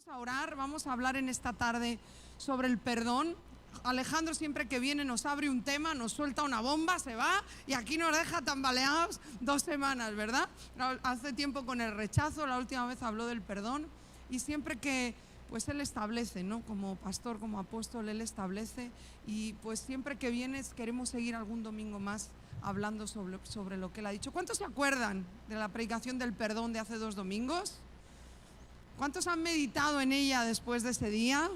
Vamos a orar, vamos a hablar en esta tarde sobre el perdón. Alejandro siempre que viene nos abre un tema, nos suelta una bomba, se va y aquí nos deja tambaleados 2 semanas, ¿verdad? Hace tiempo con el rechazo, la última vez habló del perdón y siempre que pues él establece, ¿no? Como pastor, como apóstol, él establece y pues siempre que vienes queremos seguir algún domingo más hablando sobre lo que él ha dicho. ¿Cuántos se acuerdan de la predicación del perdón de hace 2 domingos? ¿Cuántos han meditado en ella después de ese día?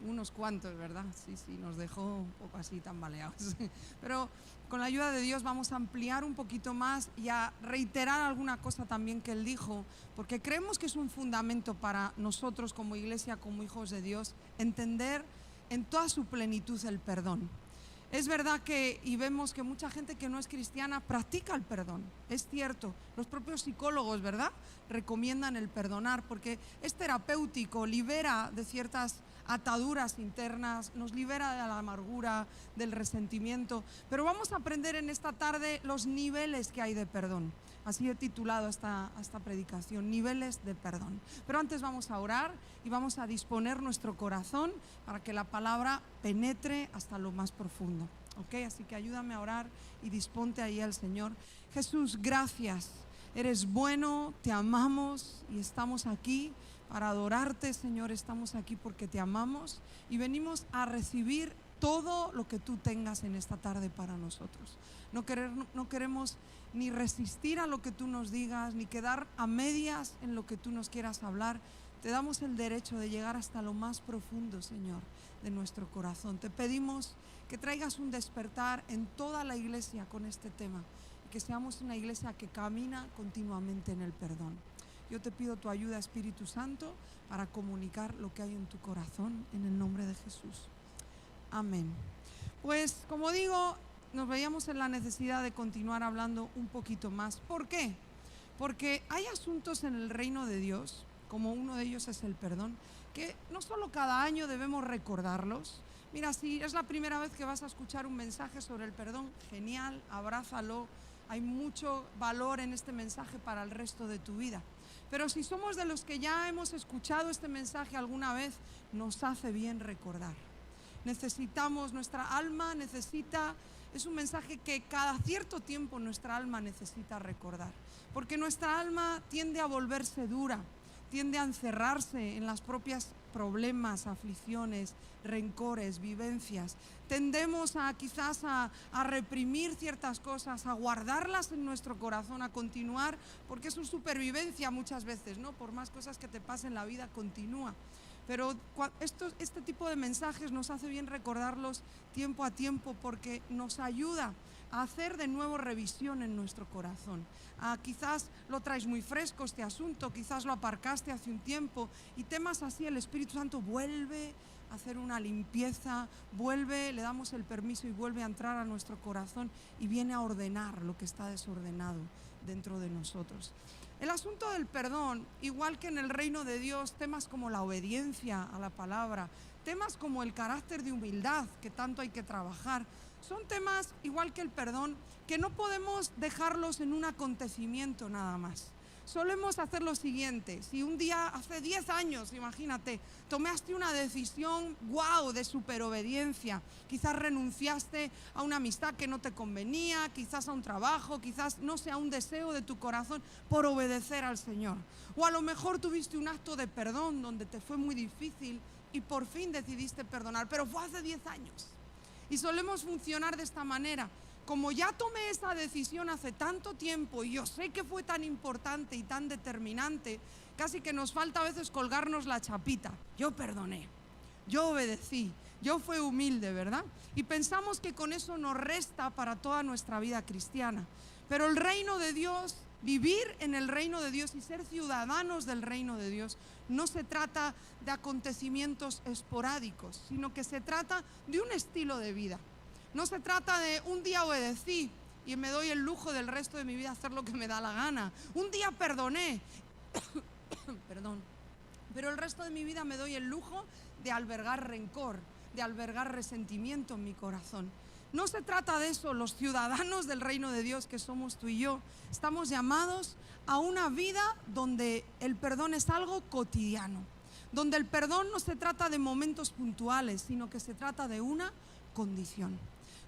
Unos cuantos, ¿verdad? Sí, nos dejó un poco así tambaleados. Pero con la ayuda de Dios vamos a ampliar un poquito más y a reiterar alguna cosa también que Él dijo, porque creemos que es un fundamento para nosotros como iglesia, como hijos de Dios, entender en toda su plenitud el perdón. Es verdad y vemos que mucha gente que no es cristiana practica el perdón, es cierto. Los propios psicólogos, ¿verdad?, recomiendan el perdonar porque es terapéutico, libera de ciertas ataduras internas, nos libera de la amargura, del resentimiento. Pero vamos a aprender en esta tarde los niveles que hay de perdón. Así he titulado esta predicación, niveles de perdón. Pero antes vamos a orar y vamos a disponer nuestro corazón para que la palabra penetre hasta lo más profundo. ¿Ok? Así que ayúdame a orar y disponte ahí al Señor. Jesús, gracias. Eres bueno, te amamos y estamos aquí para adorarte, Señor. Estamos aquí porque te amamos y venimos a recibir todo lo que tú tengas en esta tarde para nosotros. No queremos ni resistir a lo que tú nos digas, ni quedar a medias en lo que tú nos quieras hablar. Te damos el derecho de llegar hasta lo más profundo, Señor, de nuestro corazón. Te pedimos que traigas un despertar en toda la iglesia con este tema y que seamos una iglesia que camina continuamente en el perdón. Yo te pido tu ayuda, Espíritu Santo, para comunicar lo que hay en tu corazón, en el nombre de Jesús. Amén. Pues como digo, nos veíamos en la necesidad de continuar hablando un poquito más. ¿Por qué? Porque hay asuntos en el reino de Dios, como uno de ellos es el perdón, que no solo cada año debemos recordarlos. Mira, si es la primera vez que vas a escuchar un mensaje sobre el perdón, genial, abrázalo. Hay mucho valor en este mensaje para el resto de tu vida. Pero si somos de los que ya hemos escuchado este mensaje alguna vez, nos hace bien recordar. Necesitamos, nuestra alma necesita, es un mensaje que cada cierto tiempo nuestra alma necesita recordar, porque nuestra alma tiende a volverse dura, tiende a encerrarse en las propias problemas, aflicciones, rencores, vivencias. Tendemos quizás a reprimir ciertas cosas, a guardarlas en nuestro corazón, a continuar, porque es su supervivencia muchas veces, ¿no? Por más cosas que te pasen, la vida continúa. Pero este tipo de mensajes nos hace bien recordarlos tiempo a tiempo porque nos ayuda a hacer de nuevo revisión en nuestro corazón. Quizás lo traes muy fresco este asunto, quizás lo aparcaste hace un tiempo y temas así, el Espíritu Santo vuelve a hacer una limpieza, le damos el permiso y vuelve a entrar a nuestro corazón y viene a ordenar lo que está desordenado dentro de nosotros. El asunto del perdón, igual que en el reino de Dios, temas como la obediencia a la palabra, temas como el carácter de humildad que tanto hay que trabajar, son temas igual que el perdón que no podemos dejarlos en un acontecimiento nada más. Solemos hacer lo siguiente: si un día, hace 10 años, imagínate, tomaste una decisión de superobediencia, quizás renunciaste a una amistad que no te convenía, quizás a un trabajo, quizás no sea un deseo de tu corazón por obedecer al Señor, o a lo mejor tuviste un acto de perdón donde te fue muy difícil y por fin decidiste perdonar, pero fue hace 10 años. Y solemos funcionar de esta manera. Como ya tomé esa decisión hace tanto tiempo y yo sé que fue tan importante y tan determinante, casi que nos falta a veces colgarnos la chapita. Yo perdoné, yo obedecí, yo fui humilde, ¿verdad? Y pensamos que con eso nos resta para toda nuestra vida cristiana. Pero el reino de Dios, vivir en el reino de Dios y ser ciudadanos del reino de Dios, no se trata de acontecimientos esporádicos, sino que se trata de un estilo de vida. No se trata de un día obedecí y me doy el lujo del resto de mi vida hacer lo que me da la gana. Un día perdoné, perdón, pero el resto de mi vida me doy el lujo de albergar rencor, de albergar resentimiento en mi corazón. No se trata de eso. Los ciudadanos del reino de Dios que somos tú y yo, estamos llamados a una vida donde el perdón es algo cotidiano, donde el perdón no se trata de momentos puntuales, sino que se trata de una condición.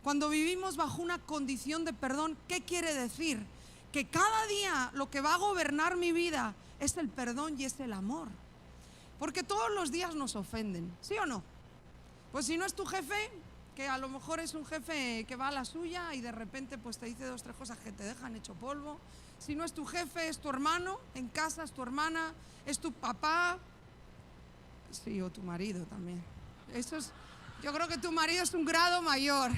Cuando vivimos bajo una condición de perdón, ¿qué quiere decir? Que cada día lo que va a gobernar mi vida es el perdón y es el amor. Porque todos los días nos ofenden, ¿sí o no? Pues si no es tu jefe, que a lo mejor es un jefe que va a la suya y de repente pues te dice 2 o 3 cosas que te dejan hecho polvo. Si no es tu jefe, es tu hermano, en casa es tu hermana, es tu papá, sí, o tu marido también. Eso es, yo creo que tu marido es un grado mayor.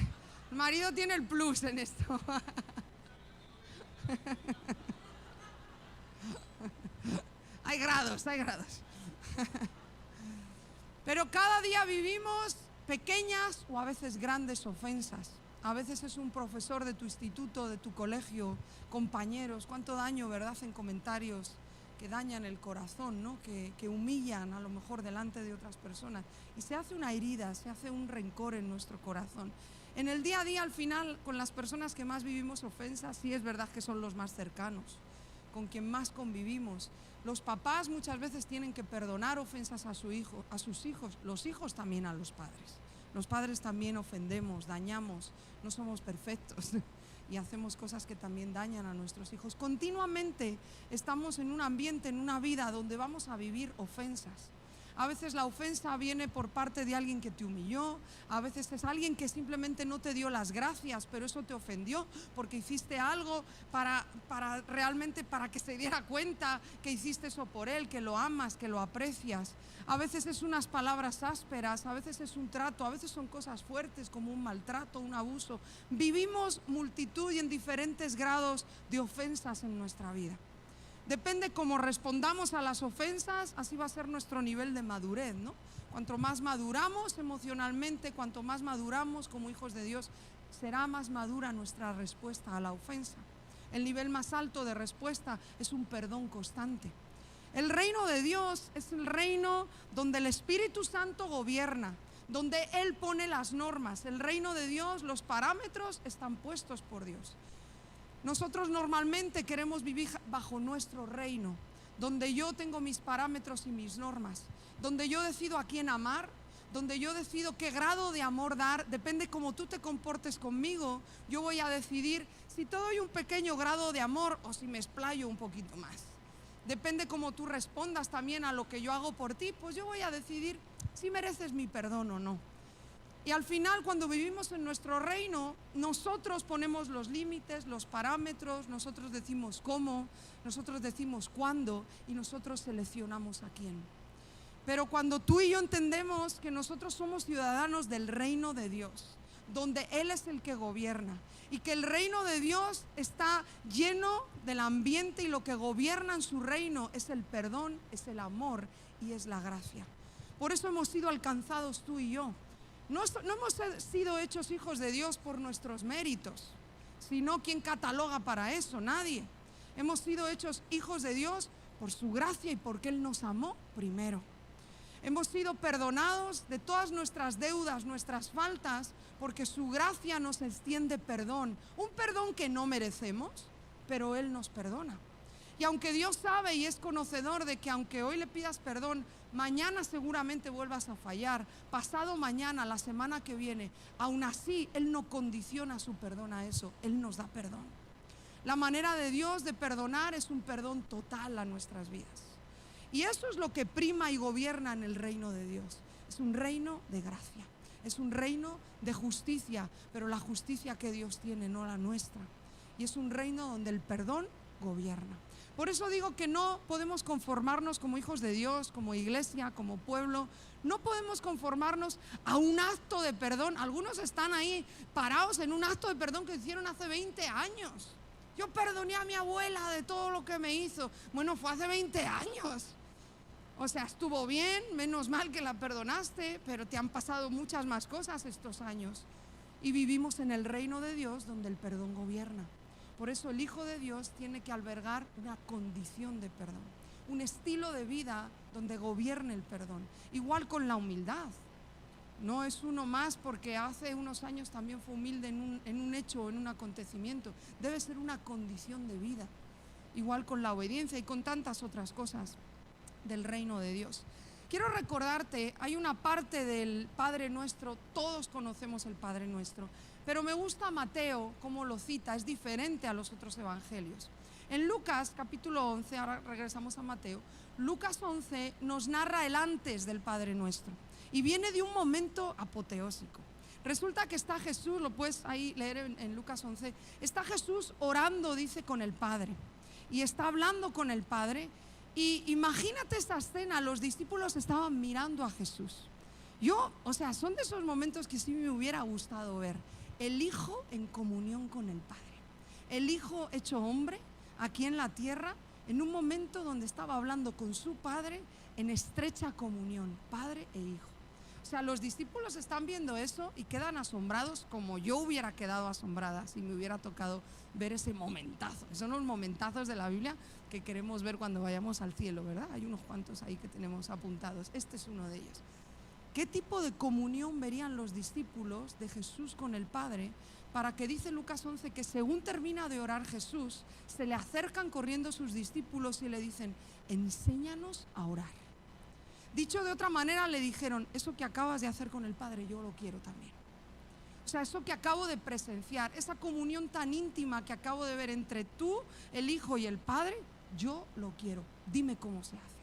El marido tiene el plus en esto. Hay grados, hay grados. Pero cada día vivimos pequeñas o a veces grandes ofensas. A veces es un profesor de tu instituto, de tu colegio, compañeros. Cuánto daño, ¿verdad?, en comentarios que dañan el corazón, ¿no? Que humillan a lo mejor delante de otras personas. Y se hace una herida, se hace un rencor en nuestro corazón. En el día a día, al final, con las personas que más vivimos ofensas, sí es verdad que son los más cercanos, con quien más convivimos. Los papás muchas veces tienen que perdonar ofensas a sus hijos, los hijos también a los padres. Los padres también ofendemos, dañamos, no somos perfectos y hacemos cosas que también dañan a nuestros hijos. Continuamente estamos en un ambiente, en una vida donde vamos a vivir ofensas. A veces la ofensa viene por parte de alguien que te humilló, a veces es alguien que simplemente no te dio las gracias, pero eso te ofendió porque hiciste algo para realmente para que se diera cuenta que hiciste eso por él, que lo amas, que lo aprecias. A veces es unas palabras ásperas, a veces es un trato, a veces son cosas fuertes como un maltrato, un abuso. Vivimos multitud y en diferentes grados de ofensas en nuestra vida. Depende cómo respondamos a las ofensas, así va a ser nuestro nivel de madurez, ¿no? Cuanto más maduramos emocionalmente, cuanto más maduramos como hijos de Dios, será más madura nuestra respuesta a la ofensa. El nivel más alto de respuesta es un perdón constante. El reino de Dios es el reino donde el Espíritu Santo gobierna, donde Él pone las normas. El reino de Dios, los parámetros están puestos por Dios. Nosotros normalmente queremos vivir bajo nuestro reino, donde yo tengo mis parámetros y mis normas, donde yo decido a quién amar, donde yo decido qué grado de amor dar. Depende cómo tú te comportes conmigo, yo voy a decidir si te doy un pequeño grado de amor o si me explayo un poquito más. Depende cómo tú respondas también a lo que yo hago por ti, pues yo voy a decidir si mereces mi perdón o no. Y al final, cuando vivimos en nuestro reino, nosotros ponemos los límites, los parámetros, nosotros decimos cómo, nosotros decimos cuándo y nosotros seleccionamos a quién. Pero cuando tú y yo entendemos que nosotros somos ciudadanos del reino de Dios, donde Él es el que gobierna y que el reino de Dios está lleno del ambiente y lo que gobierna en su reino es el perdón, es el amor y es la gracia. Por eso hemos sido alcanzados tú y yo. No hemos sido hechos hijos de Dios por nuestros méritos, sino ¿quién cataloga para eso? Nadie. Hemos sido hechos hijos de Dios por su gracia y porque Él nos amó primero. Hemos sido perdonados de todas nuestras deudas, nuestras faltas, porque su gracia nos extiende perdón. Un perdón que no merecemos, pero Él nos perdona. Y aunque Dios sabe y es conocedor de que aunque hoy le pidas perdón, mañana seguramente vuelvas a fallar, pasado mañana, la semana que viene, aún así Él no condiciona su perdón a eso, Él nos da perdón. La manera de Dios de perdonar es un perdón total a nuestras vidas. Y eso es lo que prima y gobierna en el reino de Dios. Es un reino de gracia, es un reino de justicia, pero la justicia que Dios tiene, no la nuestra. Y es un reino donde el perdón gobierna. Por eso digo que no podemos conformarnos como hijos de Dios, como iglesia, como pueblo. No podemos conformarnos a un acto de perdón. Algunos están ahí parados en un acto de perdón que hicieron hace 20 años. Yo perdoné a mi abuela de todo lo que me hizo. Bueno, fue hace 20 años. O sea, estuvo bien, menos mal que la perdonaste, pero te han pasado muchas más cosas estos años. Y vivimos en el reino de Dios donde el perdón gobierna. Por eso el Hijo de Dios tiene que albergar una condición de perdón, un estilo de vida donde gobierne el perdón. Igual con la humildad. No es uno más porque hace unos años también fue humilde en un hecho o en un acontecimiento. Debe ser una condición de vida. Igual con la obediencia y con tantas otras cosas del reino de Dios. Quiero recordarte, hay una parte del Padre Nuestro, todos conocemos el Padre Nuestro, pero me gusta Mateo, cómo lo cita, es diferente a los otros evangelios. En Lucas capítulo 11, ahora regresamos a Mateo, Lucas 11 nos narra el antes del Padre Nuestro y viene de un momento apoteósico. Resulta que está Jesús, lo puedes ahí leer en Lucas 11, está Jesús orando, dice, con el Padre, y está hablando con el Padre. Y imagínate esta escena, los discípulos estaban mirando a Jesús. Son de esos momentos que sí me hubiera gustado ver. El Hijo en comunión con el Padre. El Hijo hecho hombre aquí en la tierra, en un momento donde estaba hablando con su Padre en estrecha comunión, Padre e Hijo. O sea, los discípulos están viendo eso y quedan asombrados como yo hubiera quedado asombrada si me hubiera tocado ver ese momentazo. Son los momentazos de la Biblia que queremos ver cuando vayamos al cielo, ¿verdad? Hay unos cuantos ahí que tenemos apuntados. Este es uno de ellos. ¿Qué tipo de comunión verían los discípulos de Jesús con el Padre? Para que dice Lucas 11 que según termina de orar Jesús, se le acercan corriendo sus discípulos y le dicen: enséñanos a orar. Dicho de otra manera, le dijeron: eso que acabas de hacer con el Padre, yo lo quiero también. O sea, eso que acabo de presenciar, esa comunión tan íntima que acabo de ver entre tú, el Hijo y el Padre, yo lo quiero. Dime cómo se hace.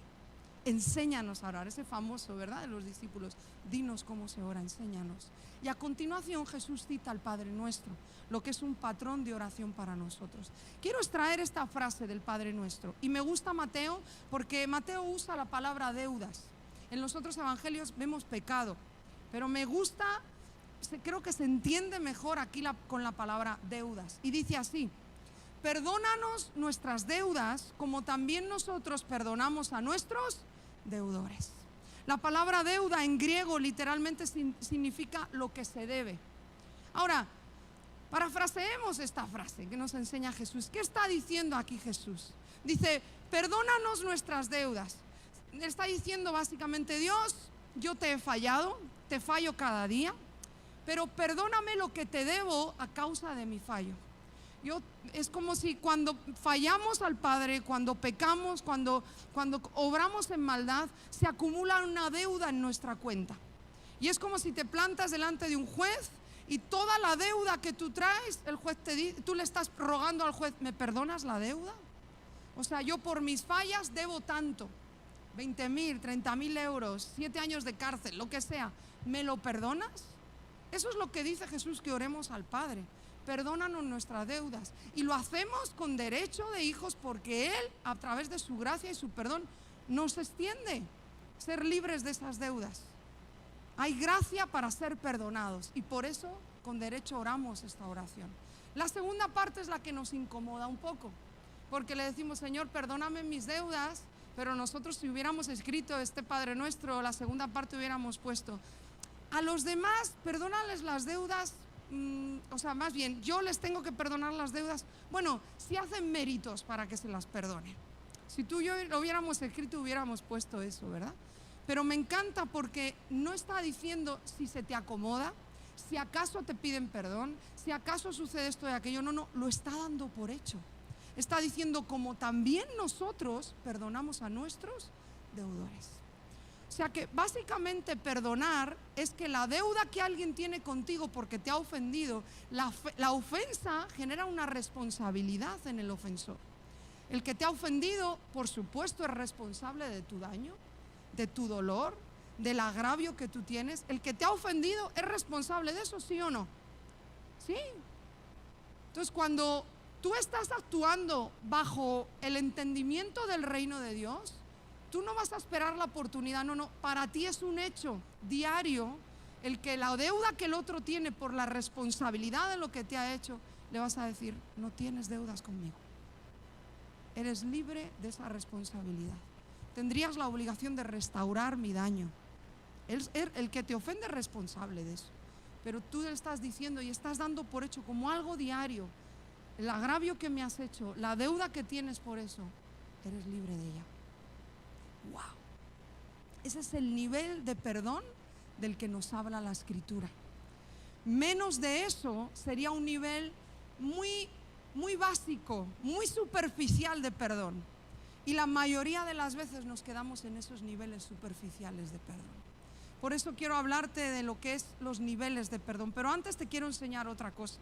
Enséñanos a orar. Ese famoso, ¿verdad?, de los discípulos. Dinos cómo se ora, enséñanos. Y a continuación Jesús cita al Padre Nuestro, lo que es un patrón de oración para nosotros. Quiero extraer esta frase del Padre Nuestro. Y me gusta Mateo porque Mateo usa la palabra deudas. En los otros evangelios vemos pecado, pero me gusta, creo que se entiende mejor aquí con la palabra deudas. Y dice así: perdónanos nuestras deudas como también nosotros perdonamos a nuestros deudores. La palabra deuda en griego literalmente significa lo que se debe. Ahora, parafraseemos esta frase que nos enseña Jesús. ¿Qué está diciendo aquí Jesús? Dice: perdónanos nuestras deudas. Está diciendo básicamente: Dios, yo te he fallado, te fallo cada día, pero perdóname lo que te debo a causa de mi fallo. Es como si cuando fallamos al Padre, cuando pecamos, cuando obramos en maldad, se acumula una deuda en nuestra cuenta. Y es como si te plantas delante de un juez y toda la deuda que tú traes, el juez tú le estás rogando al juez: ¿me perdonas la deuda? O sea, yo por mis fallas debo tanto. 20.000, 30.000 euros, 7 años de cárcel, lo que sea. ¿Me lo perdonas? Eso es lo que dice Jesús, que oremos al Padre. Perdónanos nuestras deudas. Y lo hacemos con derecho de hijos porque Él, a través de su gracia y su perdón, nos extiende ser libres de esas deudas. Hay gracia para ser perdonados y por eso con derecho oramos esta oración. La segunda parte es la que nos incomoda un poco, porque le decimos: Señor, perdóname mis deudas. Pero nosotros, si hubiéramos escrito este Padre Nuestro, la segunda parte hubiéramos puesto: a los demás perdónales las deudas, más bien yo les tengo que perdonar las deudas. Bueno, si hacen méritos para que se las perdone. Si tú y yo lo hubiéramos escrito, hubiéramos puesto eso, ¿verdad? Pero me encanta porque no está diciendo si se te acomoda, si acaso te piden perdón, si acaso sucede esto y aquello. No, lo está dando por hecho. Está diciendo: como también nosotros perdonamos a nuestros deudores. O sea que básicamente perdonar es que la deuda que alguien tiene contigo porque te ha ofendido, la ofensa genera una responsabilidad en el ofensor. El que te ha ofendido, por supuesto, es responsable de tu daño, de tu dolor, del agravio que tú tienes. El que te ha ofendido es responsable de eso, ¿sí o no? Sí. Entonces, cuando tú estás actuando bajo el entendimiento del reino de Dios, tú no vas a esperar la oportunidad, no, para ti es un hecho diario el que la deuda que el otro tiene por la responsabilidad de lo que te ha hecho, le vas a decir: no tienes deudas conmigo, eres libre de esa responsabilidad. Tendrías la obligación de restaurar mi daño. El que te ofende es responsable de eso, pero tú le estás diciendo y estás dando por hecho como algo diario: el agravio que me has hecho, la deuda que tienes por eso, eres libre de ella. ¡Wow! Ese es el nivel de perdón del que nos habla la Escritura. Menos de eso sería un nivel muy, muy básico, muy superficial de perdón. Y la mayoría de las veces nos quedamos en esos niveles superficiales de perdón. Por eso quiero hablarte de lo que es los niveles de perdón. Pero antes te quiero enseñar otra cosa.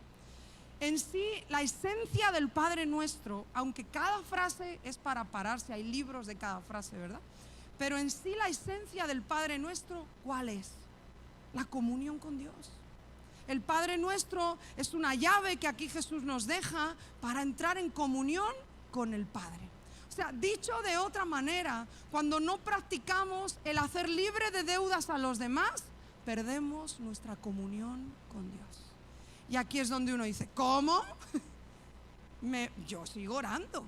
En sí, la esencia del Padre Nuestro, aunque cada frase es para pararse, hay libros de cada frase, ¿verdad? Pero en sí la esencia del Padre Nuestro, ¿cuál es? La comunión con Dios. El Padre Nuestro es una llave que aquí Jesús nos deja para entrar en comunión con el Padre. O sea, dicho de otra manera, cuando no practicamos el hacer libre de deudas a los demás, perdemos nuestra comunión con Dios. Y aquí es donde uno dice, ¿cómo? Yo sigo orando.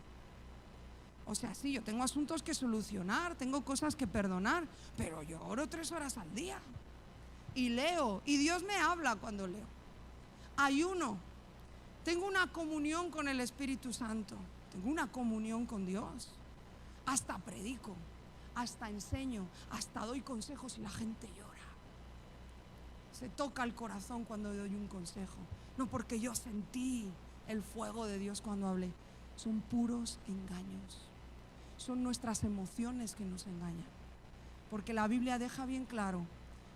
O sea, sí, yo tengo asuntos que solucionar, tengo cosas que perdonar, pero yo oro 3 horas al día. Y leo, y Dios me habla cuando leo. Ayuno, tengo una comunión con el Espíritu Santo, tengo una comunión con Dios. Hasta predico, hasta enseño, hasta doy consejos y la gente llora. Se toca el corazón cuando doy un consejo. No porque yo sentí el fuego de Dios cuando hablé. Son puros engaños. Son nuestras emociones que nos engañan. Porque la Biblia deja bien claro,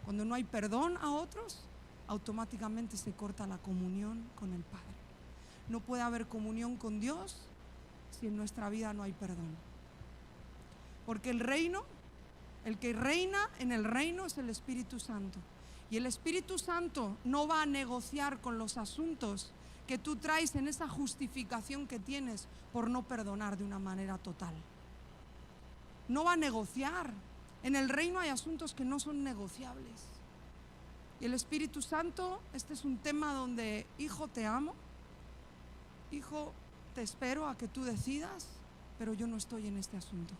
cuando no hay perdón a otros, automáticamente se corta la comunión con el Padre. No puede haber comunión con Dios si en nuestra vida no hay perdón. Porque el que reina en el reino es el Espíritu Santo. Y el Espíritu Santo no va a negociar con los asuntos que tú traes en esa justificación que tienes por no perdonar de una manera total. No va a negociar. En el reino hay asuntos que no son negociables. Y el Espíritu Santo, este es un tema donde, hijo, te amo. Hijo, te espero a que tú decidas, pero yo no estoy en este asunto.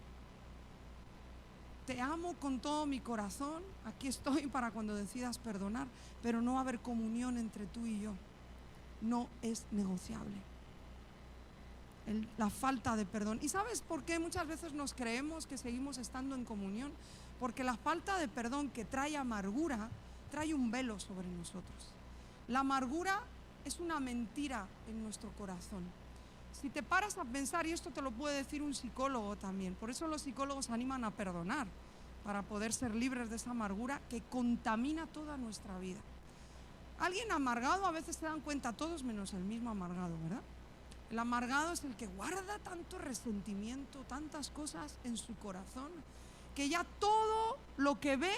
Te amo con todo mi corazón, aquí estoy para cuando decidas perdonar, pero no va a haber comunión entre tú y yo. No es negociable. La falta de perdón. ¿Y sabes por qué muchas veces nos creemos que seguimos estando en comunión? Porque la falta de perdón que trae amargura, trae un velo sobre nosotros. La amargura es una mentira en nuestro corazón. Si te paras a pensar, y esto te lo puede decir un psicólogo también, por eso los psicólogos animan a perdonar, para poder ser libres de esa amargura que contamina toda nuestra vida. Alguien amargado, a veces se dan cuenta todos menos el mismo amargado, ¿verdad? El amargado es el que guarda tanto resentimiento, tantas cosas en su corazón, que ya todo lo que ve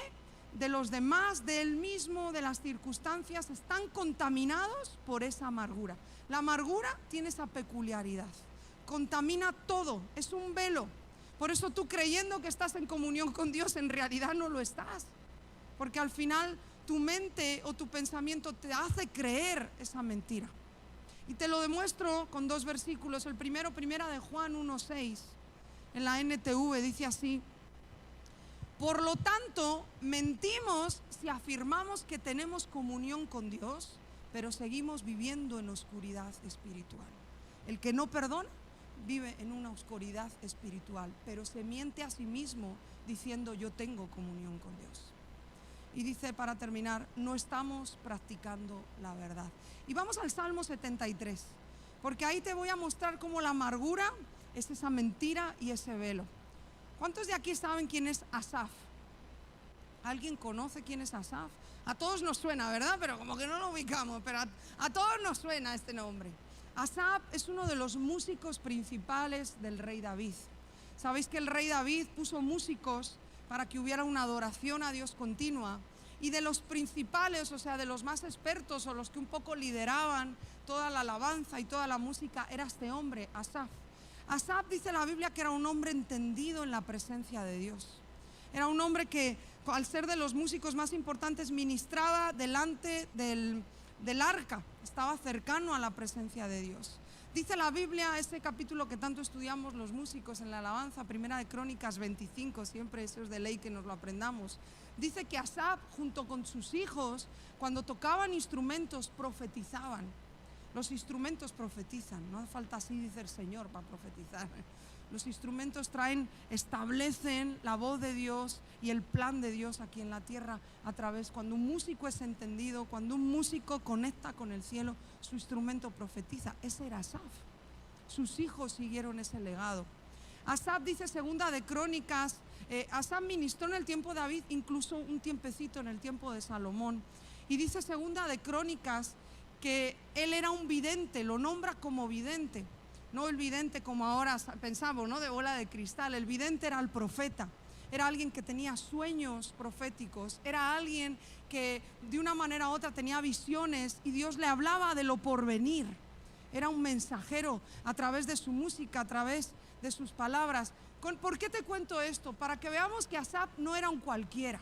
de los demás, de él mismo, de las circunstancias, están contaminados por esa amargura. La amargura tiene esa peculiaridad, contamina todo, es un velo. Por eso tú, creyendo que estás en comunión con Dios, en realidad no lo estás, porque al final tu mente o tu pensamiento te hace creer esa mentira. Y te lo demuestro con 2 versículos. El primero, primera de Juan 1:6, en la NTV, dice así: por lo tanto, mentimos si afirmamos que tenemos comunión con Dios, pero seguimos viviendo en oscuridad espiritual. El que no perdona vive en una oscuridad espiritual, pero se miente a sí mismo diciendo yo tengo comunión con Dios. Y dice, para terminar, no estamos practicando la verdad. Y vamos al Salmo 73, porque ahí te voy a mostrar cómo la amargura es esa mentira y ese velo. ¿Cuántos de aquí saben quién es Asaf? ¿Alguien conoce quién es Asaf? A todos nos suena, ¿verdad? Pero como que no lo ubicamos, pero a todos nos suena este nombre. Asaf es uno de los músicos principales del rey David. Sabéis que el rey David puso músicos para que hubiera una adoración a Dios continua, y de los principales, o sea, de los más expertos o los que un poco lideraban toda la alabanza y toda la música, era este hombre, Asaf. Asaf, dice la Biblia, que era un hombre entendido en la presencia de Dios. Era un hombre que, al ser de los músicos más importantes, ministraba delante del arca, estaba cercano a la presencia de Dios. Dice la Biblia, ese capítulo que tanto estudiamos los músicos en la alabanza, Primera de Crónicas 25, siempre eso es de ley que nos lo aprendamos. Dice que Asaf, junto con sus hijos, cuando tocaban instrumentos, profetizaban. Los instrumentos profetizan, no hace falta así, dice el Señor, para profetizar. Los instrumentos establecen la voz de Dios y el plan de Dios aquí en la tierra a través, cuando un músico es entendido, cuando un músico conecta con el cielo, su instrumento profetiza. Ese era Asaf. Sus hijos siguieron ese legado. Asaf, dice Segunda de Crónicas, Asaf ministró en el tiempo de David, incluso un tiempecito en el tiempo de Salomón. Y dice Segunda de Crónicas que él era un vidente, lo nombra como vidente. No el vidente como ahora pensamos, ¿no? De bola de cristal. El vidente era el profeta. Era alguien que tenía sueños proféticos. Era alguien que de una manera u otra tenía visiones y Dios le hablaba de lo porvenir. Era un mensajero a través de su música, a través de sus palabras. ¿Por qué te cuento esto? Para que veamos que Asaf no era un cualquiera.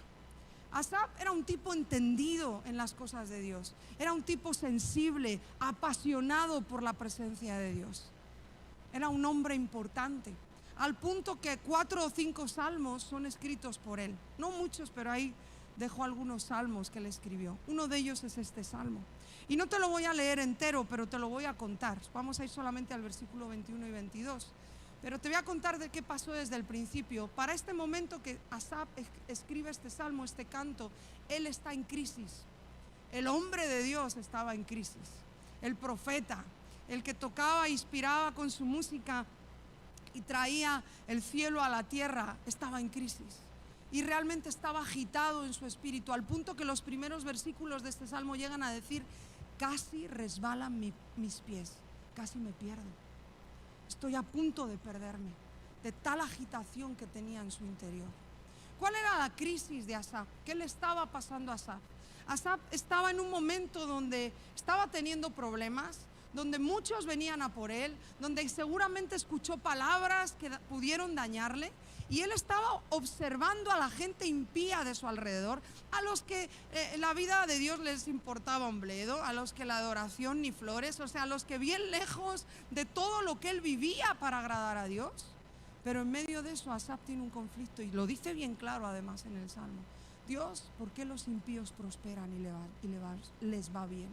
Asaf era un tipo entendido en las cosas de Dios. Era un tipo sensible, apasionado por la presencia de Dios. Era un hombre importante, al punto que 4 o 5 salmos son escritos por él. No muchos, pero ahí dejó algunos salmos que él escribió. Uno de ellos es este salmo. Y no te lo voy a leer entero, pero te lo voy a contar. Vamos a ir solamente al versículo 21 y 22. Pero te voy a contar de qué pasó desde el principio. Para este momento que Asaf escribe este salmo, este canto, él está en crisis. El hombre de Dios estaba en crisis. El profeta, el que tocaba, inspiraba con su música y traía el cielo a la tierra, estaba en crisis. Y realmente estaba agitado en su espíritu, al punto que los primeros versículos de este salmo llegan a decir: casi resbalan mis pies, casi me pierdo. Estoy a punto de perderme, de tal agitación que tenía en su interior. ¿Cuál era la crisis de Asaf? ¿Qué le estaba pasando a Asaf? Asaf estaba en un momento donde estaba teniendo problemas, donde muchos venían a por él, donde seguramente escuchó palabras que pudieron dañarle, y él estaba observando a la gente impía de su alrededor, a los que la vida de Dios les importaba un bledo, a los que la adoración ni flores, o sea, a los que bien lejos de todo lo que él vivía para agradar a Dios. Pero en medio de eso Asaf tiene un conflicto, y lo dice bien claro además en el Salmo: Dios, ¿por qué los impíos prosperan y les va bien?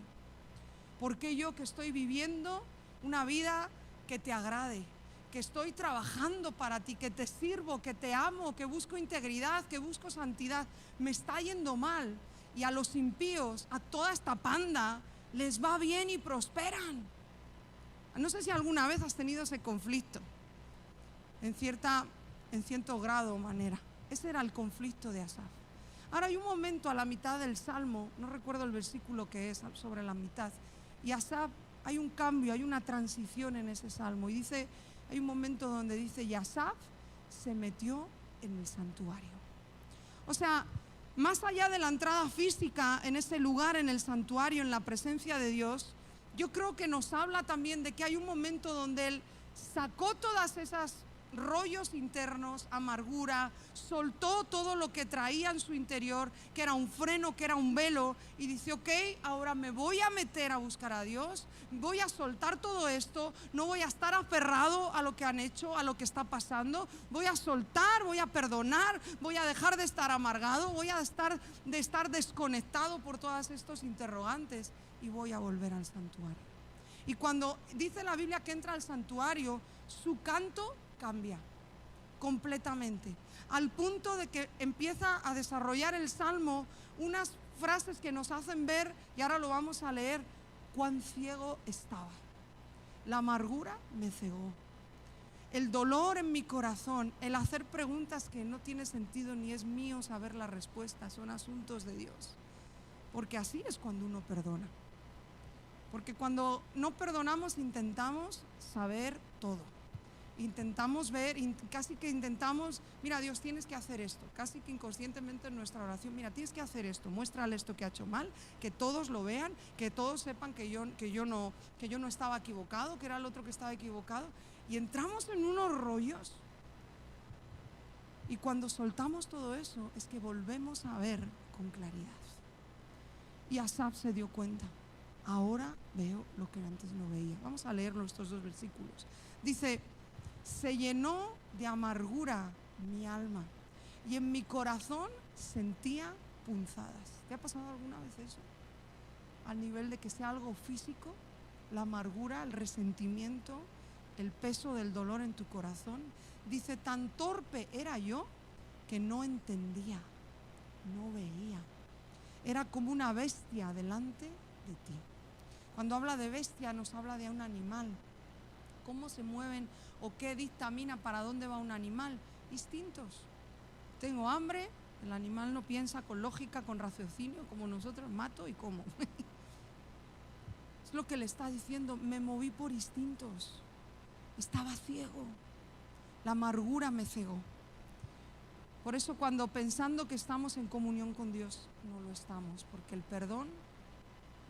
¿Por qué yo, que estoy viviendo una vida que te agrade, que estoy trabajando para ti, que te sirvo, que te amo, que busco integridad, que busco santidad, me está yendo mal? Y a los impíos, a toda esta panda, les va bien y prosperan. No sé si alguna vez has tenido ese conflicto, en cierto grado o manera. Ese era el conflicto de Asaf. Ahora hay un momento a la mitad del Salmo, no recuerdo el versículo que es, sobre la mitad, y Asaf, hay un cambio, hay una transición en ese Salmo, y dice, hay un momento donde dice: y Asaf se metió en el santuario. O sea, más allá de la entrada física en ese lugar, en el santuario, en la presencia de Dios, yo creo que nos habla también de que hay un momento donde él sacó todas esas rollos internos, amargura, soltó todo lo que traía en su interior, que era un freno, que era un velo, y dice: ok, ahora me voy a meter a buscar a Dios, voy a soltar todo esto, no voy a estar aferrado a lo que han hecho, a lo que está pasando, voy a soltar, voy a perdonar, voy a dejar de estar amargado, voy a estar desconectado por todos estos interrogantes, y voy a volver al santuario. Y cuando dice la Biblia que entra al santuario, su canto cambia completamente, al punto de que empieza a desarrollar el Salmo unas frases que nos hacen ver, y ahora lo vamos a leer: cuán ciego estaba, la amargura me cegó, el dolor en mi corazón, el hacer preguntas que no tiene sentido ni es mío saber la respuesta, son asuntos de Dios. Porque así es cuando uno perdona. Porque cuando no perdonamos intentamos saber todo. Intentamos ver, casi que intentamos: mira, Dios, tienes que hacer esto. Casi que inconscientemente en nuestra oración: mira, tienes que hacer esto, muéstrale esto que ha hecho mal, que todos lo vean, que todos sepan que yo no estaba equivocado, que era el otro que estaba equivocado. Y entramos en unos rollos. Y cuando soltamos todo eso es que volvemos a ver con claridad. Y Asaf se dio cuenta: ahora veo lo que antes no veía. Vamos a leer estos 2 versículos. Dice: se llenó de amargura mi alma, y en mi corazón sentía punzadas. ¿Te ha pasado alguna vez eso? Al nivel de que sea algo físico, la amargura, el resentimiento, el peso del dolor en tu corazón. Dice, tan torpe era yo que no entendía, no veía. Era como una bestia delante de ti. Cuando habla de bestia nos habla de un animal. ¿Cómo se mueven o qué dictamina para dónde va un animal? Instintos. Tengo hambre, el animal no piensa con lógica, con raciocinio, como nosotros, mato y como. Es lo que le está diciendo, me moví por instintos. Estaba ciego. La amargura me cegó. Por eso cuando pensando que estamos en comunión con Dios, no lo estamos, porque el perdón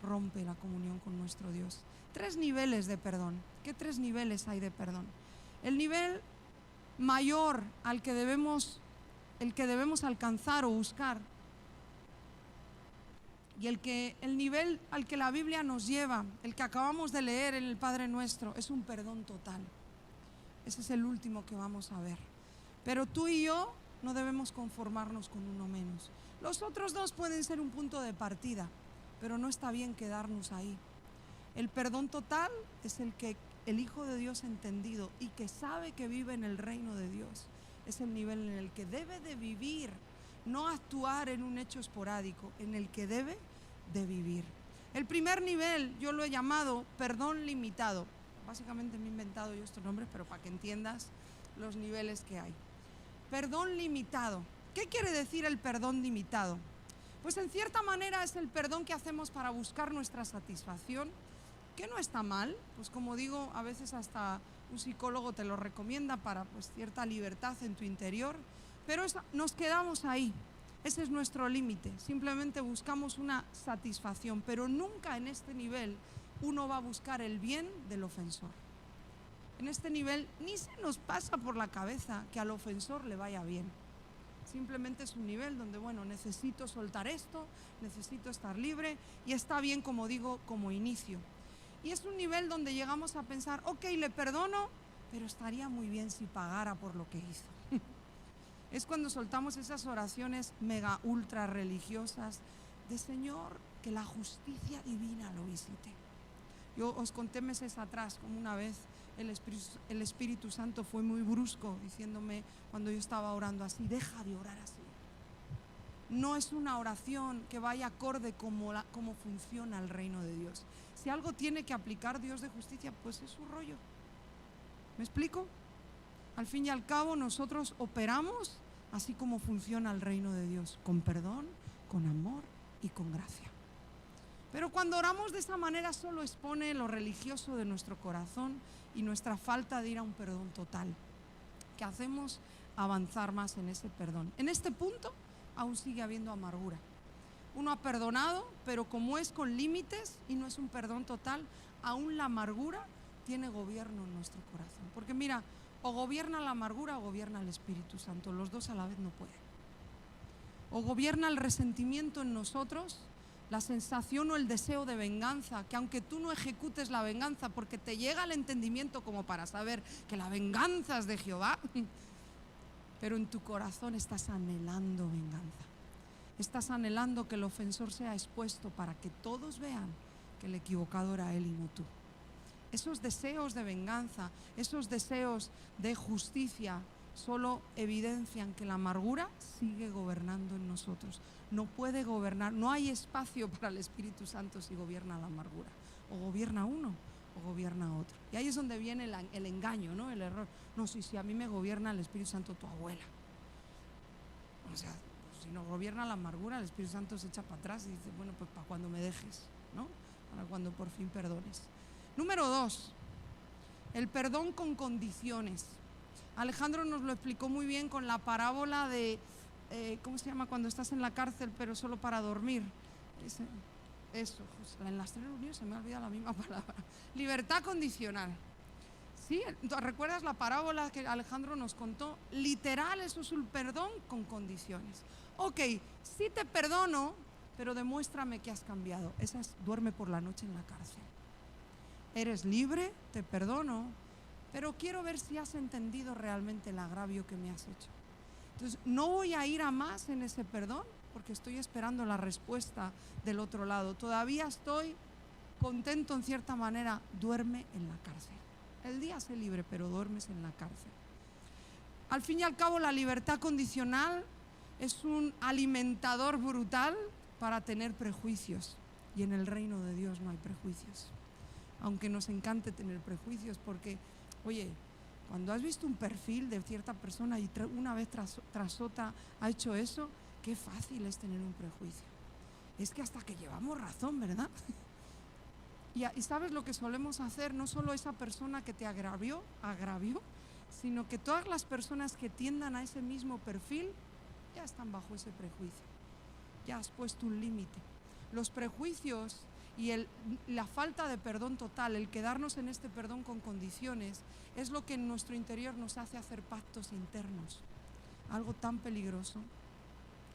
rompe la comunión con nuestro Dios. 3 niveles de perdón. ¿Qué 3 niveles hay de perdón? El nivel mayor el que debemos alcanzar o buscar, y el nivel al que la Biblia nos lleva, el que acabamos de leer en el Padre Nuestro, es un perdón total. Ese es el último que vamos a ver. Pero tú y yo no debemos conformarnos con uno menos. Los otros 2 pueden ser un punto de partida, pero no está bien quedarnos ahí. El perdón total es el que el Hijo de Dios entendido y que sabe que vive en el reino de Dios. Es el nivel en el que debe de vivir, no actuar en un hecho esporádico, en el que debe de vivir. El primer nivel yo lo he llamado perdón limitado. Básicamente me he inventado yo estos nombres, pero para que entiendas los niveles que hay. Perdón limitado. ¿Qué quiere decir el perdón limitado? Pues en cierta manera es el perdón que hacemos para buscar nuestra satisfacción, que no está mal, pues como digo, a veces hasta un psicólogo te lo recomienda para pues cierta libertad en tu interior, pero nos quedamos ahí. Ese es nuestro límite, simplemente buscamos una satisfacción, pero nunca en este nivel uno va a buscar el bien del ofensor. En este nivel ni se nos pasa por la cabeza que al ofensor le vaya bien. Simplemente es un nivel donde, bueno, necesito soltar esto, necesito estar libre y está bien, como digo, como inicio. Y es un nivel donde llegamos a pensar, ok, le perdono, pero estaría muy bien si pagara por lo que hizo. Es cuando soltamos esas oraciones mega ultra religiosas de Señor, que la justicia divina lo visite. Yo os conté meses atrás como una vez el Espíritu Santo fue muy brusco diciéndome cuando yo estaba orando así, deja de orar así. No es una oración que vaya acorde como funciona el reino de Dios. Si algo tiene que aplicar Dios de justicia, pues es su rollo. ¿Me explico? Al fin y al cabo nosotros operamos así como funciona el reino de Dios, con perdón, con amor y con gracia. Pero cuando oramos de esa manera solo expone lo religioso de nuestro corazón y nuestra falta de ir a un perdón total, que hacemos avanzar más en ese perdón. En este punto aún sigue habiendo amargura. Uno ha perdonado, pero como es con límites y no es un perdón total, aún la amargura tiene gobierno en nuestro corazón. Porque mira, o gobierna la amargura o gobierna el Espíritu Santo, los dos a la vez no pueden. O gobierna el resentimiento en nosotros, la sensación o el deseo de venganza, que aunque tú no ejecutes la venganza porque te llega el entendimiento como para saber que la venganza es de Jehová, pero en tu corazón estás anhelando venganza. Estás anhelando que el ofensor sea expuesto para que todos vean que el equivocado era él y no tú. Esos deseos de venganza, esos deseos de justicia solo evidencian que la amargura sigue gobernando en nosotros. No puede gobernar, no hay espacio para el Espíritu Santo si gobierna la amargura. O gobierna uno o gobierna otro. Y ahí es donde viene el engaño, ¿no? El error. No, si a mí me gobierna el Espíritu Santo, tu abuela. O sea, si no gobierna la amargura, el Espíritu Santo se echa para atrás y dice, bueno, pues para cuando me dejes, ¿no? Para cuando por fin perdones. Número 2, el perdón con condiciones. Alejandro nos lo explicó muy bien con la parábola de, ¿cómo se llama? Cuando estás en la cárcel pero solo para dormir. Eso, en las 3 reuniones se me ha olvidado la misma palabra. Libertad condicional. ¿Sí? ¿Recuerdas la parábola que Alejandro nos contó? Literal, eso es un perdón con condiciones. Ok, sí te perdono, pero demuéstrame que has cambiado. Esa es, duerme por la noche en la cárcel. Eres libre, te perdono, pero quiero ver si has entendido realmente el agravio que me has hecho. Entonces, no voy a ir a más en ese perdón porque estoy esperando la respuesta del otro lado. Todavía estoy contento en cierta manera, duerme en la cárcel. El día sé libre, pero duermes en la cárcel. Al fin y al cabo, la libertad condicional es un alimentador brutal para tener prejuicios. Y en el reino de Dios no hay prejuicios. Aunque nos encante tener prejuicios, porque, oye, cuando has visto un perfil de cierta persona y una vez tras otra ha hecho eso, qué fácil es tener un prejuicio. Es que hasta que llevamos razón, ¿verdad? Y ¿sabes lo que solemos hacer? No solo esa persona que te agravió, sino que todas las personas que tiendan a ese mismo perfil ya están bajo ese prejuicio. Ya has puesto un límite. Los prejuicios y la falta de perdón total, el quedarnos en este perdón con condiciones, es lo que en nuestro interior nos hace hacer pactos internos. Algo tan peligroso,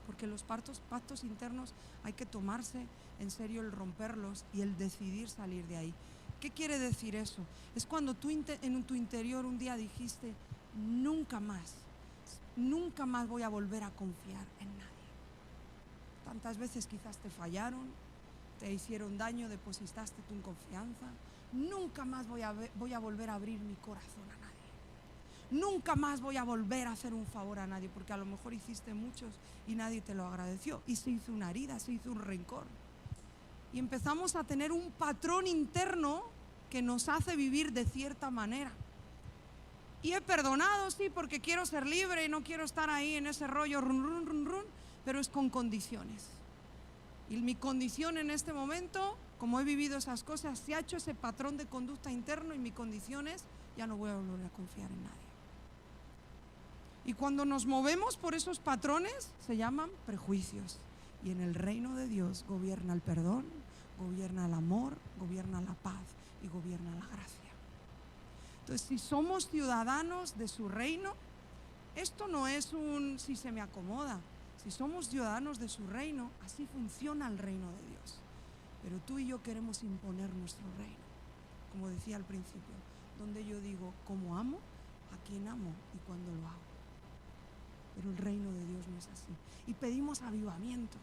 porque los pactos internos hay que tomarse en serio el romperlos y el decidir salir de ahí. ¿Qué quiere decir eso? Es cuando tú en tu interior un día dijiste, nunca más voy a volver a confiar en nadie. Tantas veces quizás te fallaron, te hicieron daño, depositaste tu confianza. Nunca más voy a volver a abrir mi corazón a nadie. Nunca más voy a volver a hacer un favor a nadie, porque a lo mejor hiciste muchos y nadie te lo agradeció. Y se hizo una herida, se hizo un rencor. Y empezamos a tener un patrón interno que nos hace vivir de cierta manera. Y he perdonado, sí, porque quiero ser libre y no quiero estar ahí en ese rollo, pero es con condiciones. Y mi condición en este momento, como he vivido esas cosas, se ha hecho ese patrón de conducta interno y mi condición es, ya no voy a volver a confiar en nadie. Y cuando nos movemos por esos patrones, se llaman prejuicios. Y en el reino de Dios gobierna el perdón, gobierna el amor, gobierna la paz y gobierna la gracia. Entonces, si somos ciudadanos de su reino, esto no es un si se me acomoda. Si somos ciudadanos de su reino, así funciona el reino de Dios. Pero tú y yo queremos imponer nuestro reino, como decía al principio, donde yo digo cómo amo, a quién amo y cuándo lo hago. Pero el reino de Dios no es así. Y pedimos avivamiento.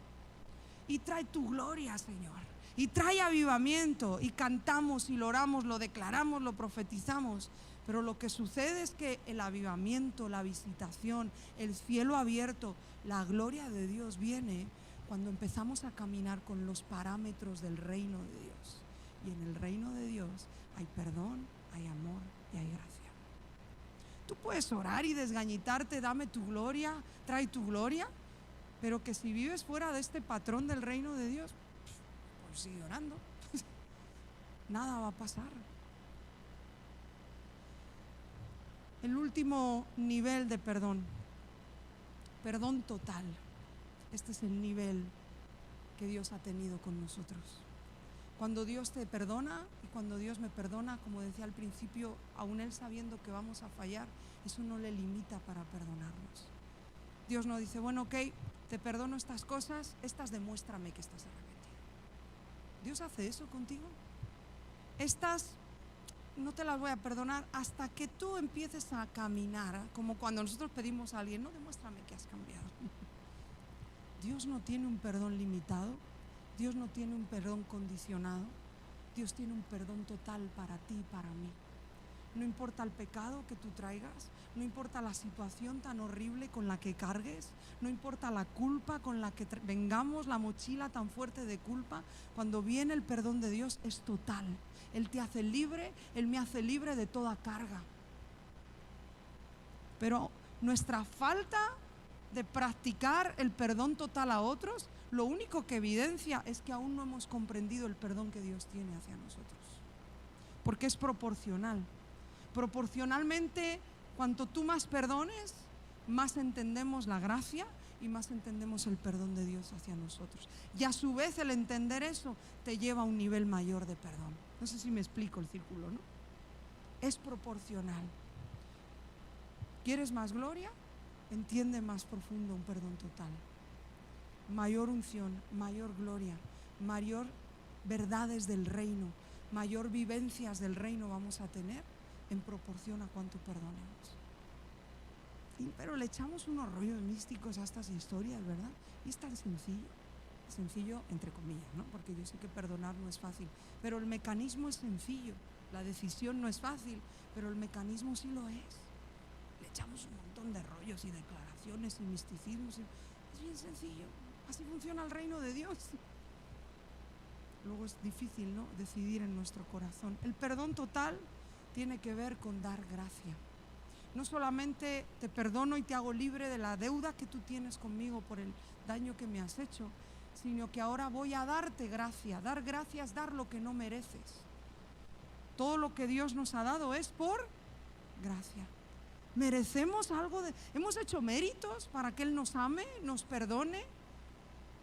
Y trae tu gloria, Señor. Y trae avivamiento. Y cantamos y lo oramos, lo declaramos, lo profetizamos. Pero lo que sucede es que el avivamiento, la visitación, el cielo abierto, la gloria de Dios viene cuando empezamos a caminar con los parámetros del reino de Dios. Y en el reino de Dios hay perdón, hay amor y hay gracia. Tú puedes orar y desgañitarte, dame tu gloria, trae tu gloria, pero que si vives fuera de este patrón del reino de Dios, pues sigue orando. Nada va a pasar. El último nivel de perdón, perdón total. Este es el nivel que Dios ha tenido con nosotros. Cuando Dios te perdona y cuando Dios me perdona, como decía al principio, aún Él sabiendo que vamos a fallar, eso no le limita para perdonarnos. Dios no dice, bueno, ok, te perdono estas cosas, estas demuéstrame que estás arrepentido. ¿Dios hace eso contigo? Estas no te las voy a perdonar hasta que tú empieces a caminar, como cuando nosotros pedimos a alguien, no, demuéstrame que has cambiado. Dios no tiene un perdón limitado, Dios no tiene un perdón condicionado, Dios tiene un perdón total para ti y para mí. No importa el pecado que tú traigas, no importa la situación tan horrible con la que cargues, no importa la culpa con la que vengamos, la mochila tan fuerte de culpa, cuando viene el perdón de Dios es total. Él te hace libre, Él me hace libre de toda carga. Pero nuestra falta de practicar el perdón total a otros, lo único que evidencia es que aún no hemos comprendido el perdón que Dios tiene hacia nosotros. Porque es proporcional. Proporcionalmente, cuanto tú más perdones, más entendemos la gracia y más entendemos el perdón de Dios hacia nosotros. Y a su vez el entender eso te lleva a un nivel mayor de perdón. No sé si me explico el círculo, ¿no? Es proporcional. ¿Quieres más gloria? Entiende más profundo un perdón total. Mayor unción, mayor gloria, mayor verdades del reino, mayor vivencias del reino vamos a tener en proporción a cuánto perdonemos. Sí, pero le echamos unos rollos místicos a estas historias, ¿verdad? Y es tan sencillo entre comillas, ¿no? Porque yo sé que perdonar no es fácil, pero el mecanismo es sencillo. La decisión no es fácil, pero el mecanismo sí lo es. Le echamos un montón de rollos y declaraciones y misticismos. Es bien sencillo. Así funciona el reino de Dios. Luego es difícil, ¿no?, decidir en nuestro corazón. El perdón total tiene que ver con dar gracia. No solamente te perdono y te hago libre de la deuda que tú tienes conmigo por el daño que me has hecho, sino que ahora voy a darte gracia. Dar gracia es dar lo que no mereces. Todo lo que Dios nos ha dado es por gracia. ¿Merecemos algo? ¿Hemos hecho méritos para que Él nos ame, nos perdone,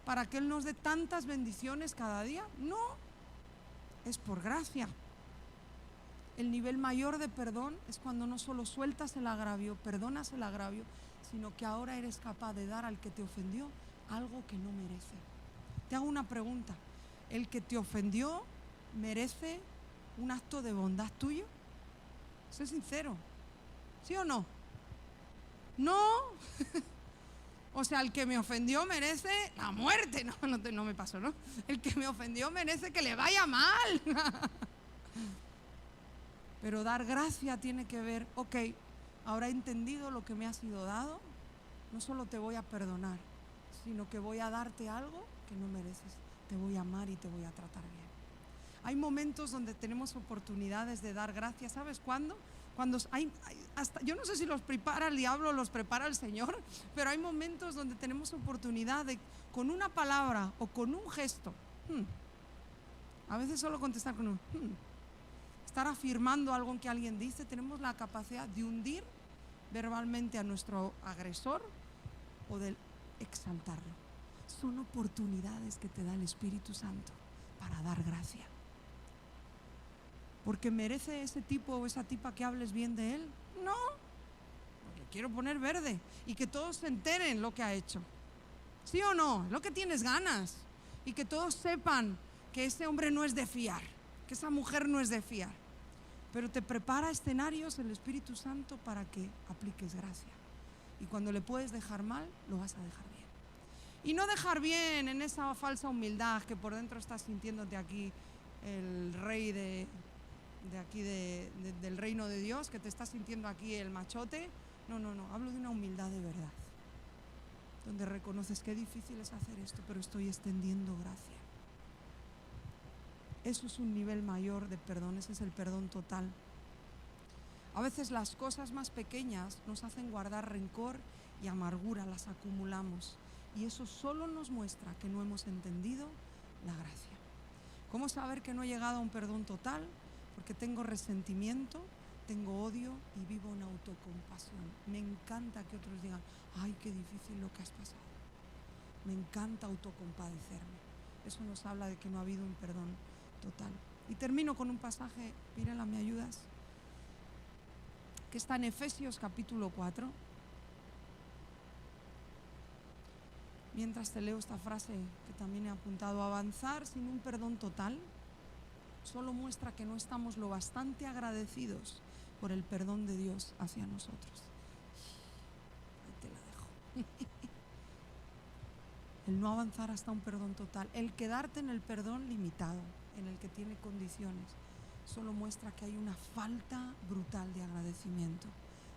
para que Él nos dé tantas bendiciones cada día? No, es por gracia. El nivel mayor de perdón es cuando no solo sueltas el agravio, perdonas el agravio, sino que ahora eres capaz de dar al que te ofendió algo que no merece. Te hago una pregunta. ¿El que te ofendió merece un acto de bondad tuyo? Sé sincero. ¿Sí o no? No. O sea, el que me ofendió merece la muerte. No me pasó, ¿no? El que me ofendió merece que le vaya mal. Pero dar gracia tiene que ver, ok, ahora he entendido lo que me ha sido dado, no solo te voy a perdonar, sino que voy a darte algo que no mereces. Te voy a amar y te voy a tratar bien. Hay momentos donde tenemos oportunidades de dar gracias. ¿Sabes cuándo? Cuando hasta, yo no sé si los prepara el diablo o los prepara el Señor, pero hay momentos donde tenemos oportunidad de, con una palabra o con un gesto, a veces solo contestar con un estar afirmando algo que alguien dice, tenemos la capacidad de hundir verbalmente a nuestro agresor o de exaltarlo. Son oportunidades que te da el Espíritu Santo para dar gracia. ¿Porque merece ese tipo o esa tipa que hables bien de él? No, porque quiero poner verde y que todos se enteren lo que ha hecho. ¿Sí o no? Lo que tienes ganas. Y que todos sepan que ese hombre no es de fiar, que esa mujer no es de fiar. Pero te prepara escenarios el Espíritu Santo para que apliques gracia. Y cuando le puedes dejar mal, lo vas a dejar bien. Y no dejar bien en esa falsa humildad que por dentro estás sintiéndote aquí el rey de aquí del reino de Dios, que te estás sintiendo aquí el machote. No, hablo de una humildad de verdad, donde reconoces qué difícil es hacer esto, pero estoy extendiendo gracia. Eso es un nivel mayor de perdón, ese es el perdón total. A veces las cosas más pequeñas nos hacen guardar rencor y amargura, las acumulamos, y eso solo nos muestra que no hemos entendido la gracia. ¿Cómo saber que no he llegado a un perdón total? Porque tengo resentimiento, tengo odio y vivo en autocompasión. Me encanta que otros digan, ay, qué difícil lo que has pasado. Me encanta autocompadecerme. Eso nos habla de que no ha habido un perdón total. Y termino con un pasaje, Mirela, ¿me ayudas? Que está en Efesios capítulo 4. Mientras te leo esta frase que también he apuntado, avanzar sin un perdón total solo muestra que no estamos lo bastante agradecidos por el perdón de Dios hacia nosotros. Ahí te la dejo. El no avanzar hasta un perdón total, el quedarte en el perdón limitado, en el que tiene condiciones, solo muestra que hay una falta brutal de agradecimiento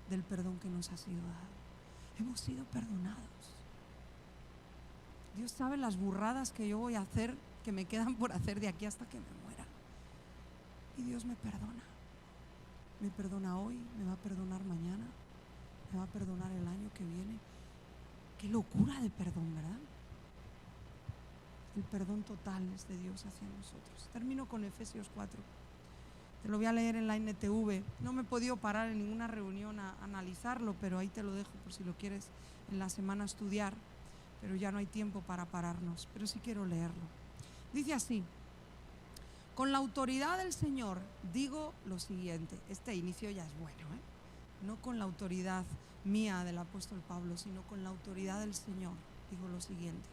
del perdón que nos ha sido dado. Hemos sido perdonados. Dios sabe las burradas que yo voy a hacer, que me quedan por hacer de aquí hasta que me muera. Y Dios me perdona. Me perdona hoy, me va a perdonar mañana, me va a perdonar el año que viene. Qué locura de perdón, ¿verdad? El perdón total es de Dios hacia nosotros. Termino con Efesios 4. Te lo voy a leer en la NTV. No me he podido parar en ninguna reunión a analizarlo, pero ahí te lo dejo por si lo quieres en la semana estudiar. Pero ya no hay tiempo para pararnos, pero sí quiero leerlo. Dice así: con la autoridad del Señor digo lo siguiente. Este inicio ya es bueno, no con la autoridad mía del apóstol Pablo, sino con la autoridad del Señor digo lo siguiente: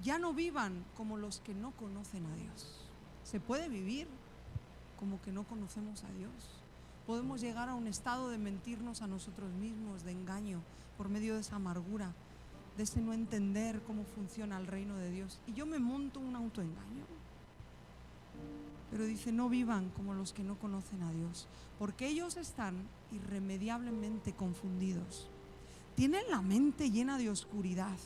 ya no vivan como los que no conocen a Dios. ¿Se puede vivir como que no conocemos a Dios? Podemos llegar a un estado de mentirnos a nosotros mismos, de engaño, por medio de esa amargura, de ese no entender cómo funciona el reino de Dios. Y yo me monto un autoengaño. Pero dice, no vivan como los que no conocen a Dios, porque ellos están irremediablemente confundidos. Tienen la mente llena de oscuridad,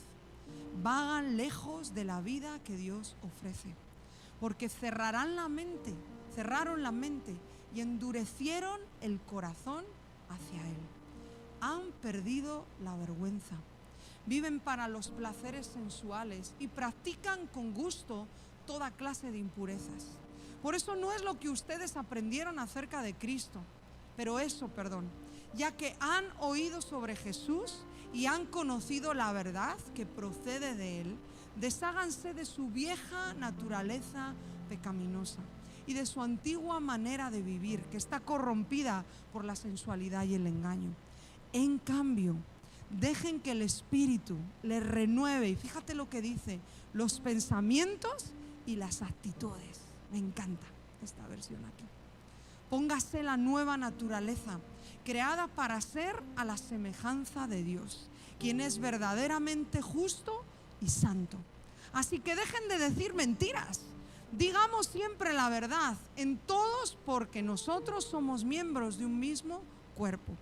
vagan lejos de la vida que Dios ofrece, porque cerraron la mente y endurecieron el corazón hacia Él. Han perdido la vergüenza, viven para los placeres sensuales y practican con gusto toda clase de impurezas. Por eso no es lo que ustedes aprendieron acerca de Cristo, pero eso, ya que han oído sobre Jesús y han conocido la verdad que procede de Él, desháganse de su vieja naturaleza pecaminosa y de su antigua manera de vivir, que está corrompida por la sensualidad y el engaño. En cambio, dejen que el Espíritu les renueve, y fíjate lo que dice, los pensamientos y las actitudes. Me encanta esta versión aquí. Póngase la nueva naturaleza, creada para ser a la semejanza de Dios, quien es verdaderamente justo y santo. Así que dejen de decir mentiras. Digamos siempre la verdad en todos, porque nosotros somos miembros de un mismo cuerpo.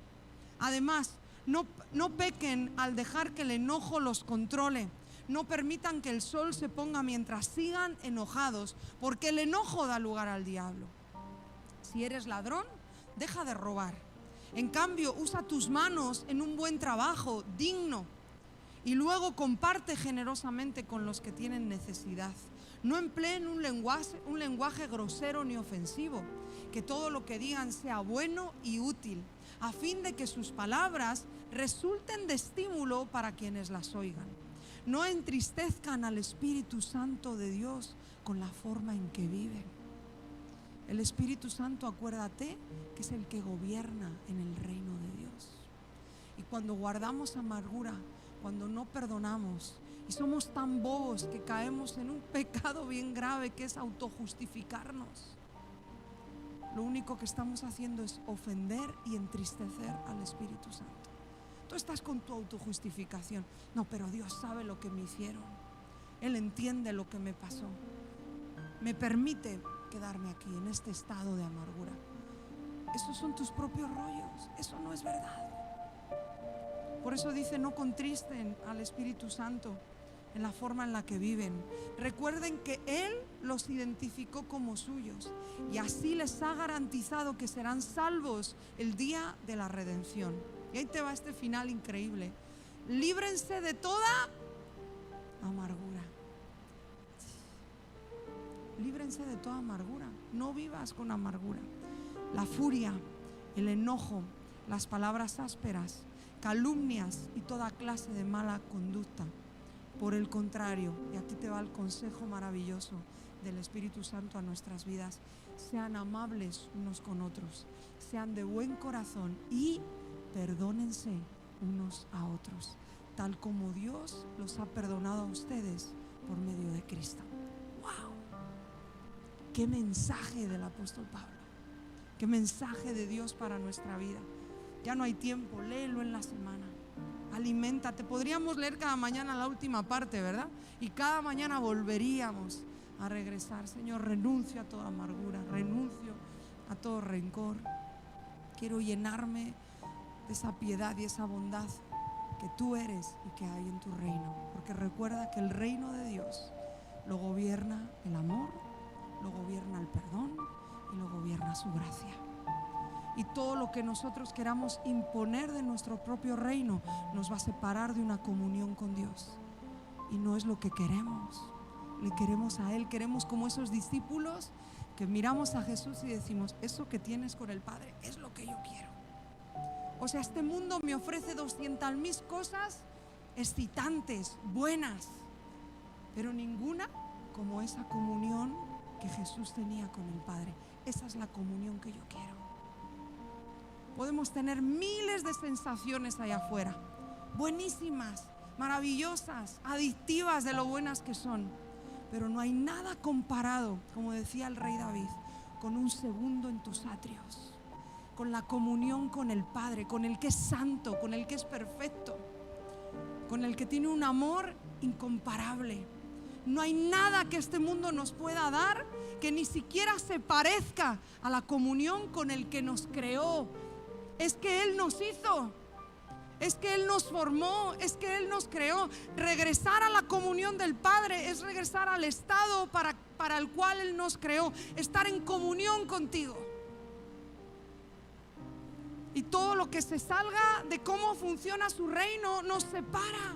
Además, no pequen al dejar que el enojo los controle. No permitan que el sol se ponga mientras sigan enojados, porque el enojo da lugar al diablo. Si eres ladrón, deja de robar. En cambio, usa tus manos en un buen trabajo digno y luego comparte generosamente con los que tienen necesidad. No empleen un lenguaje grosero ni ofensivo. Que todo lo que digan sea bueno y útil, a fin de que sus palabras resulten de estímulo para quienes las oigan. No entristezcan al Espíritu Santo de Dios con la forma en que viven. El Espíritu Santo, acuérdate, que es el que gobierna en el reino de Dios. Y cuando guardamos amargura, cuando no perdonamos y somos tan bobos que caemos en un pecado bien grave que es autojustificarnos, lo único que estamos haciendo es ofender y entristecer al Espíritu Santo. Tú estás con tu autojustificación. No, pero Dios sabe lo que me hicieron. Él entiende lo que me pasó. Me permite quedarme aquí en este estado de amargura. Esos son tus propios rollos. Eso no es verdad. Por eso dice, no contristen al Espíritu Santo en la forma en la que viven. Recuerden que Él los identificó como suyos y así les ha garantizado que serán salvos el día de la redención. Y ahí te va este final increíble. Líbrense de toda amargura. Líbrense de toda amargura. No vivas con amargura. La furia, el enojo, las palabras ásperas, calumnias y toda clase de mala conducta. Por el contrario, y aquí te va el consejo maravilloso del Espíritu Santo a nuestras vidas: sean amables unos con otros, sean de buen corazón y perdónense unos a otros, tal como Dios los ha perdonado a ustedes por medio de Cristo. ¡Wow! ¡Qué mensaje del apóstol Pablo! ¡Qué mensaje de Dios para nuestra vida! Ya no hay tiempo, léelo en la semana. Aliméntate. Podríamos leer cada mañana la última parte, ¿verdad? Y cada mañana volveríamos a regresar. Señor, renuncio a toda amargura, renuncio a todo rencor. Quiero llenarme de esa piedad y esa bondad que tú eres y que hay en tu reino. Porque recuerda que el reino de Dios lo gobierna el amor, lo gobierna el perdón y lo gobierna su gracia. Y todo lo que nosotros queramos imponer de nuestro propio reino nos va a separar de una comunión con Dios. Y no es lo que queremos. Le queremos a Él. Queremos, como esos discípulos, que miramos a Jesús y decimos: eso que tienes con el Padre es lo que yo quiero. O sea, este mundo me ofrece 200.000 cosas excitantes, buenas, pero ninguna como esa comunión que Jesús tenía con el Padre. Esa es la comunión que yo quiero. Podemos tener miles de sensaciones allá afuera, buenísimas, maravillosas, adictivas de lo buenas que son, pero no hay nada comparado, como decía el rey David, con un segundo en tus atrios, con la comunión con el Padre, con el que es santo, con el que es perfecto, con el que tiene un amor incomparable. No hay nada que este mundo nos pueda dar que ni siquiera se parezca a la comunión con el que nos creó. Es que Él nos hizo, es que Él nos formó, es que Él nos creó. Regresar a la comunión del Padre es regresar al estado para el cual Él nos creó, estar en comunión contigo. Y todo lo que se salga de cómo funciona su reino nos separa.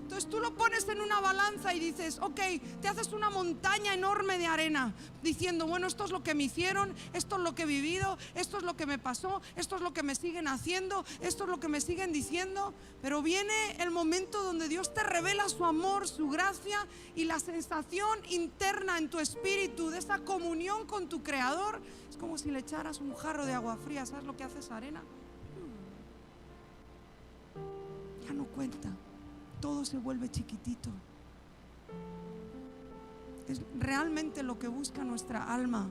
Entonces tú lo pones en una balanza y dices, ok, te haces una montaña enorme de arena, diciendo, bueno, esto es lo que me hicieron, esto es lo que he vivido, esto es lo que me pasó, esto es lo que me siguen haciendo, esto es lo que me siguen diciendo. Pero viene el momento donde Dios te revela su amor, su gracia, y la sensación interna en tu espíritu de esa comunión con tu Creador es como si le echaras un jarro de agua fría. ¿Sabes lo que hace esa arena? Ya no cuenta. Todo se vuelve chiquitito. Es realmente lo que busca nuestra alma,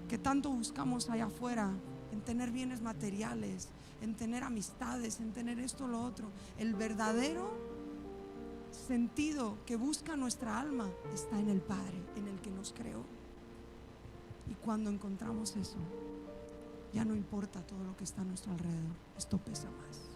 que tanto buscamos allá afuera, en tener bienes materiales, en tener amistades, en tener esto o lo otro. El verdadero sentido que busca nuestra alma está en el Padre, en el que nos creó. Y cuando encontramos eso, ya no importa todo lo que está a nuestro alrededor. Esto pesa más.